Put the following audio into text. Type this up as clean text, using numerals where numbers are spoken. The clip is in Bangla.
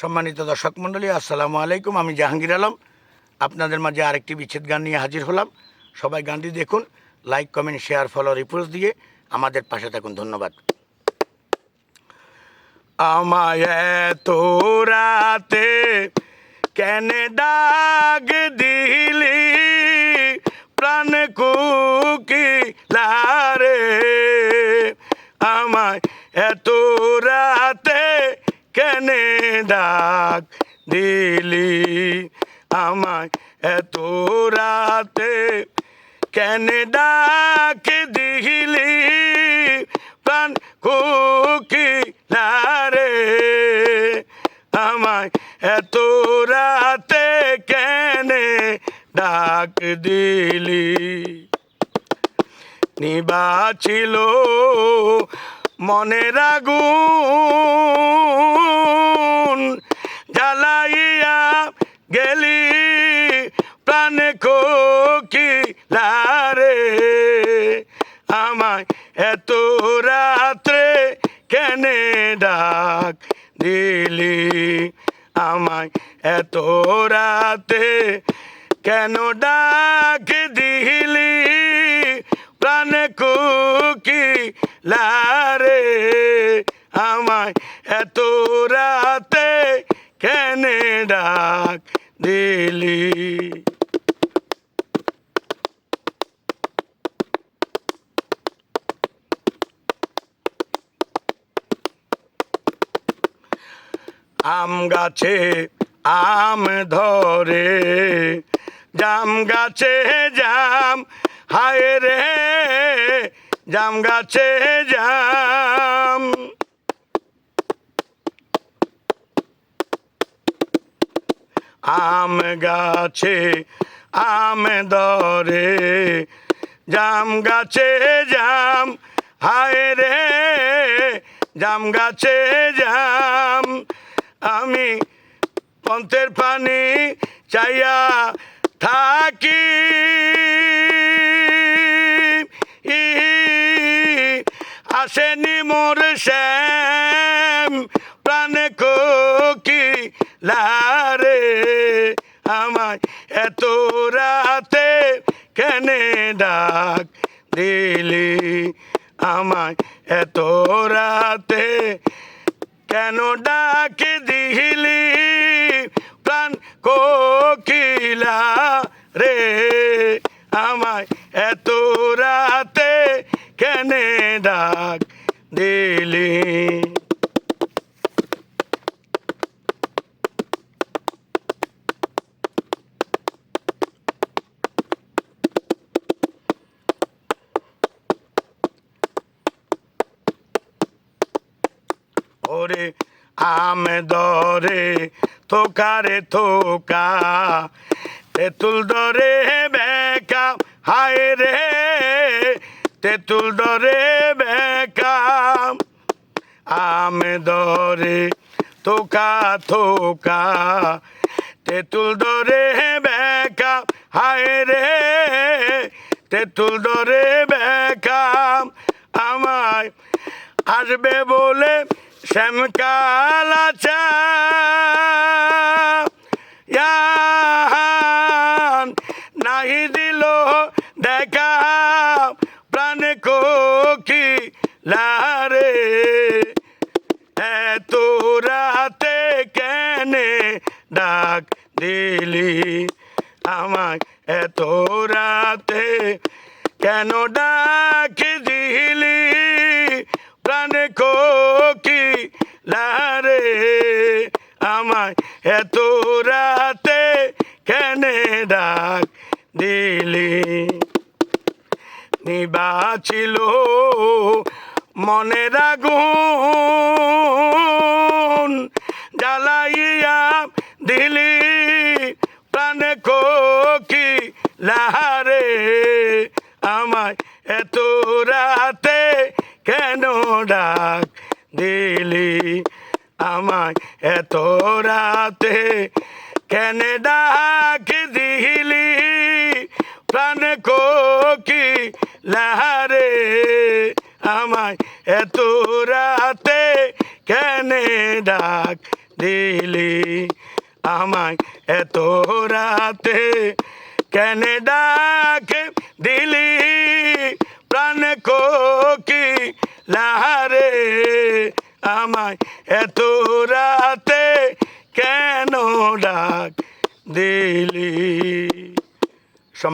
সম্মানিত দর্শক মণ্ডলী, আসসালামু আলাইকুম। আমি জাহাঙ্গীর আলম আপনাদের মাঝে আরেকটি বিচ্ছেদ গান নিয়ে হাজির হলাম। সবাই গানটি দেখুন, like, comment, share, follow, repost দিয়ে আমাদের পাশে থাকুন। ধন্যবাদ। আমায় এত রাতে কেন ডাক দিলি, প্রাণ কোকিলারে। আমায় এত রাতে কেন ডাক দিলি, আমায় এত রাতে কেন ডাক দিলি, প্রাণ কোকিলারে। আমায় এত রাতে কেন ডাক দিলি। নিবাছিল মনের আগুন, জ্বালাইয়া গেলি প্রাণ কোকিলারে। আমায় এত রাত্রে কেন ডাক দিলি, আমায় এত রাতে কেন ডাক দিলি, প্রাণ কোকিলারে। আমায় এত রাতে কেন ডাক দিলি। আম গাছে আম ধরে, জাম গাছে জাম, হায় রে জাম গাছে জাম। আম গাছে আম ধরে, জাম গাছে জাম, হায় রে জাম গাছে জাম। আমি পন্থের পানি চাইয়া থাকি, আসেনি মোর শ্যাম প্রাণ কোকিলারে। আমায় এত রাতে কেন ডাক দিলি, আমায় এত রাতে কেন ডাক দিলি, প্রাণ কোকিলারে। আমায় এত রাতে কেন ডাক দিলি। ওরে আম দরে থোকারে থোকা, তেঁতুল দরে বেকা, হায় রে তেঁতুল দরে বেকা। আম দরে থোকা থোকা, তেঁতুল দরে বেকা, হায় রে তেঁতুল দরে বেকা। আমায় আসবে বলে শ্যামকালা চা, নাহি দিল দেখা প্রাণ কোকিলারে। এত রাতে কেন ডাক দিলি, আমায় এত রাতে কেন ডাক দিলি, প্রাণ কোকিলারে। আমায় এত রাতে কেন ডাক দিলি। নিবাছিল মনের আগুন, জ্বালাইয়া দিলি প্রাণ কোকিলারে। আমায় এত রাতে কেন ডাক দিলি, আমায় এত রাতে কেন ডাক দিলি, প্রাণ কোকিলারে। আমায় এত রাতে কেন ডাক দিলি আমায় এত রাতে কেন ডাকে দিলি প্রাণ কোকিলারে আমায় এত রাতে কেন ডাক দিলি